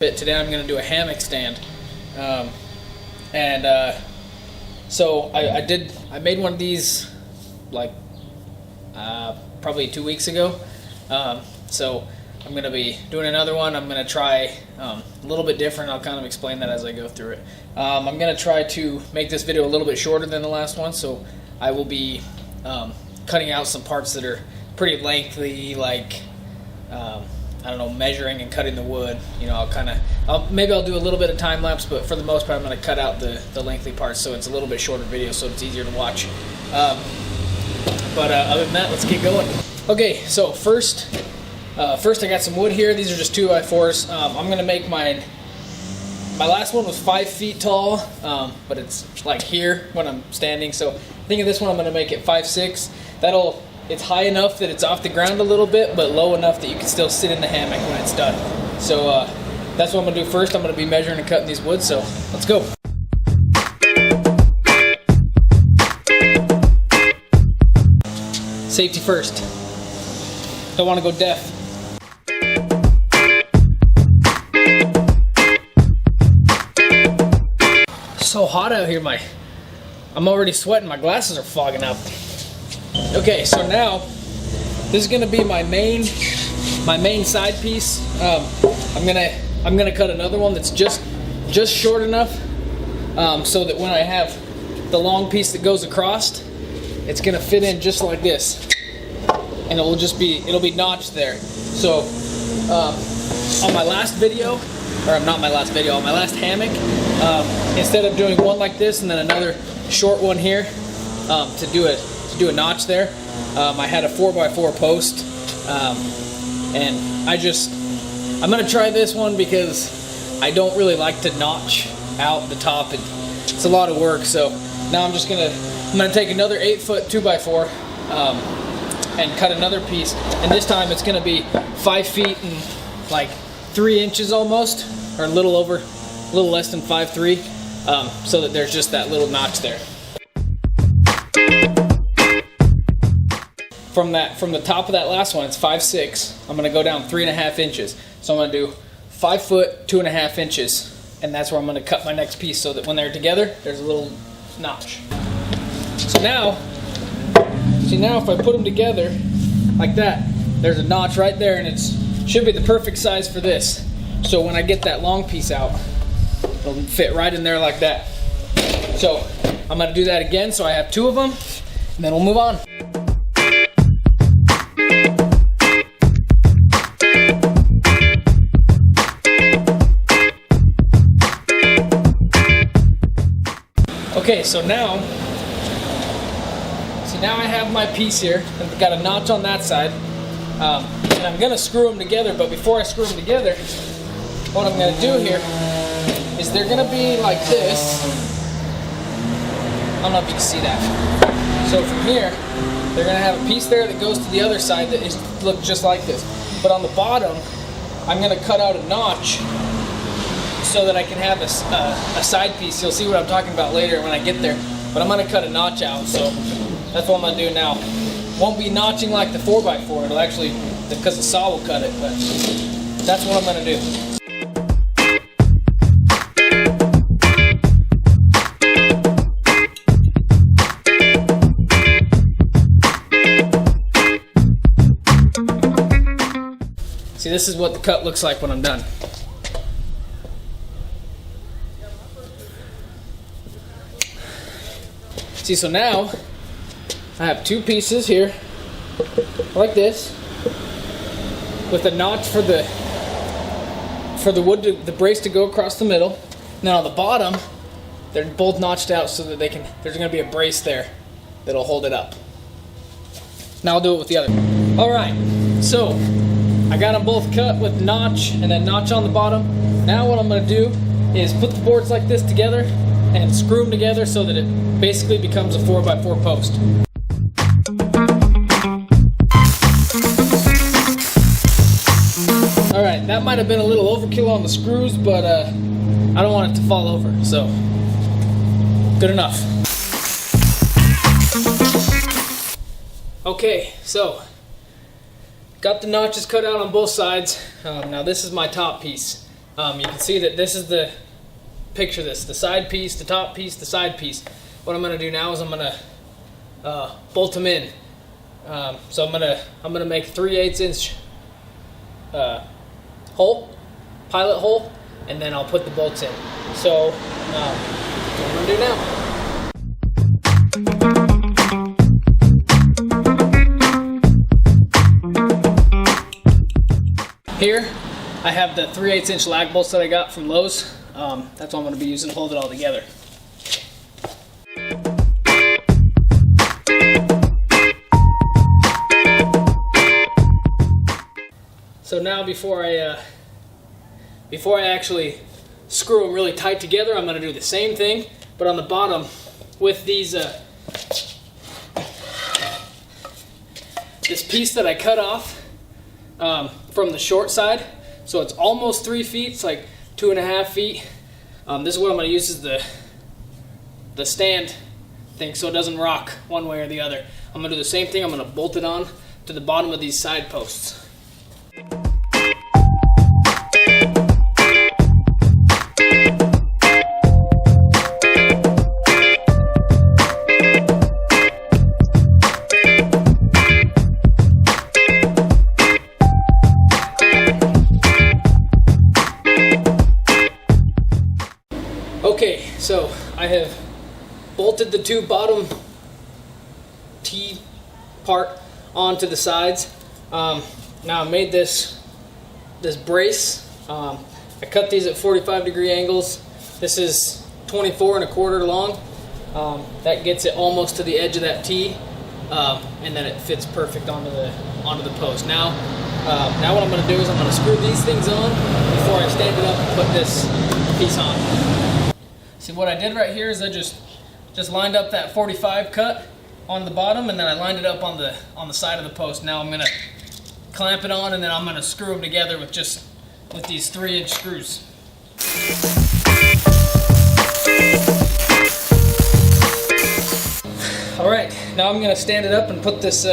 Today I'm going to do a hammock stand, so I made one of these like probably 2 weeks ago. So I'm going to be doing another one. I'm going to try a little bit different. I'll kind of explain that as I go through it. I'm going to try to make this video a little bit shorter than the last one, so I will be cutting out some parts that are pretty lengthy, like I don't know, measuring and cutting the wood. You know, maybe I'll do a little bit of time lapse, but for the most part I'm going to cut out the lengthy parts so it's a little bit shorter video so it's easier to watch. Other than that, let's get going. Okay, so first I got some wood here. These are just 2x4s. I'm going to make my last one was 5 feet tall, but it's like here when I'm standing. So I think of this one I'm going to make it 5'6". It's high enough that it's off the ground a little bit, but low enough that you can still sit in the hammock when it's done. So that's what I'm going to do first. I'm going to be measuring and cutting these woods, so let's go. Safety first. Don't want to go deaf. So hot out here, I'm already sweating, my glasses are fogging up. Okay, so now this is gonna be my main side piece. I'm gonna cut another one that's just short enough so that when I have the long piece that goes across, it's gonna fit in just like this, and it'll be notched there. So on my last video, or not my last video, on my last hammock, instead of doing one like this and then another short one here to do a notch there, I had a 4x4 post, and I'm gonna try this one because I don't really like to notch out the top. It's a lot of work. So now I'm gonna take another 8-foot 2x4 and cut another piece, and this time it's gonna be 5 feet and like 3 inches almost, or a little less than 5'3", so that there's just that little notch there. From the top of that last one, it's 5'6". I'm gonna go down 3.5 inches. So I'm gonna do 5 foot 2.5 inches, and that's where I'm gonna cut my next piece so that when they're together, there's a little notch. So now if I put them together like that, there's a notch right there, and it should be the perfect size for this. So when I get that long piece out, it'll fit right in there like that. So I'm gonna do that again, so I have 2 of them, and then we'll move on. Okay, so now I have my piece here. I've got a notch on that side, and I'm gonna screw them together. But before I screw them together, what I'm gonna do here is they're gonna be like this. I don't know if you can see that. So from here, they're gonna have a piece there that goes to the other side that looks just like this. But on the bottom, I'm gonna cut out a notch so that I can have a side piece. You'll see what I'm talking about later when I get there. But I'm gonna cut a notch out, so that's what I'm gonna do now. Won't be notching like the 4x4. It'll actually, because the saw will cut it, but that's what I'm gonna do. See, this is what the cut looks like when I'm done. See, so now I have 2 pieces here, like this, with a notch for the wood, the brace to go across the middle. And then on the bottom, they're both notched out so that there's going to be a brace there that'll hold it up. Now I'll do it with the other. All right, so I got them both cut with notch and then notch on the bottom. Now what I'm going to do is put the boards like this together and screw them together so that it basically becomes a 4x4 post. Alright, that might have been a little overkill on the screws, but I don't want it to fall over, so good enough. Okay, so got the notches cut out on both sides. Now this is my top piece. You can see that this is the, picture this, the side piece, the top piece, the side piece. What I'm gonna do now is I'm gonna bolt them in. So I'm gonna make 3/8 inch hole, pilot hole, and then I'll put the bolts in. So what I'm gonna do now. Here I have the 3/8 inch lag bolts that I got from Lowe's. That's what I'm going to be using to hold it all together. So now before I actually screw them really tight together, I'm going to do the same thing, but on the bottom with these this piece that I cut off from the short side, so it's almost 3 feet. It's like 2.5 feet. This is what I'm going to use as the stand thing, so it doesn't rock one way or the other. I'm going to do the same thing. I'm going to bolt it on to the bottom of these side posts. Okay, so I have bolted the two bottom T part onto the sides. Now I made this brace. I cut these at 45-degree angles. This is 24¼ long. That gets it almost to the edge of that T, and then it fits perfect onto the post. Now what I'm going to do is I'm going to screw these things on before I stand it up and put this piece on. See, what I did right here is I just lined up that 45 cut on the bottom, and then I lined it up on the side of the post. Now I'm gonna clamp it on, and then I'm gonna screw them together with these 3-inch screws. All right, now I'm gonna stand it up and put this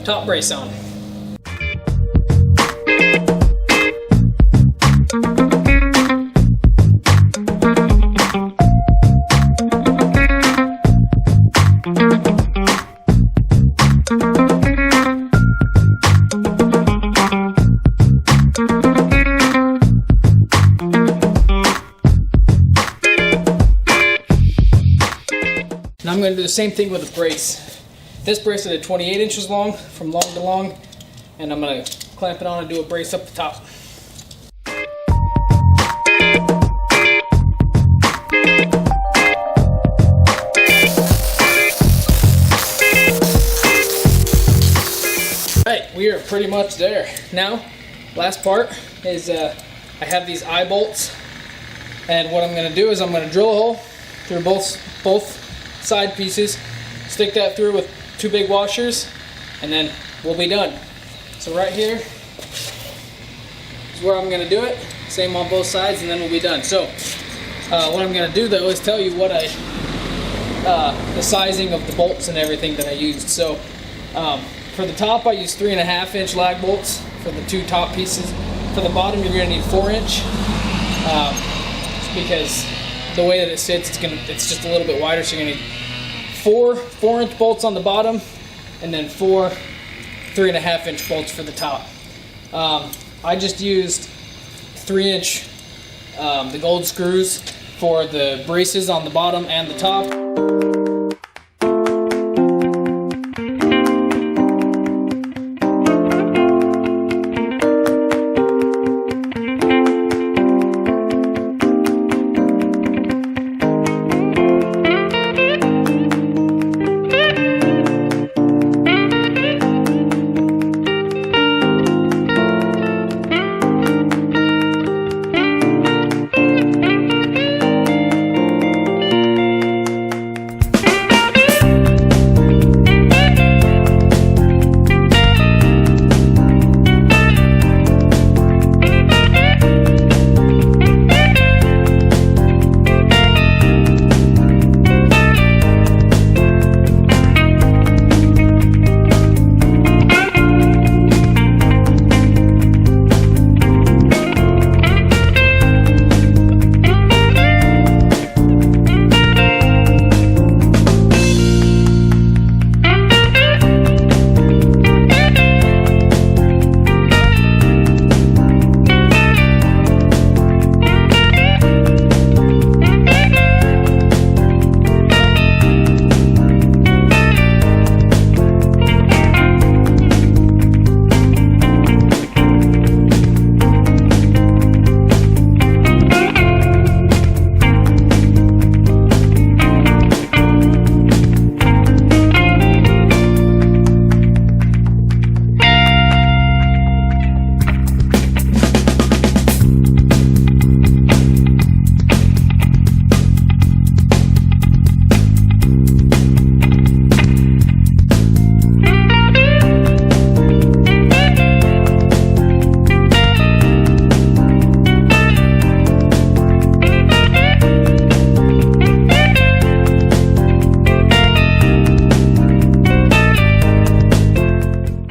top brace on. Now I'm going to do the same thing with the brace. This brace is 28 inches long, from long to long, and I'm going to clamp it on and do a brace up the top. Alright, we are pretty much there. Now, last part is I have these eye bolts, and what I'm going to do is I'm going to drill a hole through both side pieces, stick that through with 2 big washers, and then we'll be done. So right here is where I'm going to do it. Same on both sides, and then we'll be done. So what I'm going to do though is tell you what the sizing of the bolts and everything that I used. So for the top, I used 3.5 inch lag bolts for the 2 top pieces. For the bottom, you're going to need 4 inch, because the way that it sits, it's just a little bit wider, so you're going to need 4 inch bolts on the bottom, and then 4 3.5 inch bolts for the top. I just used 3 inch the gold screws for the braces on the bottom and the top.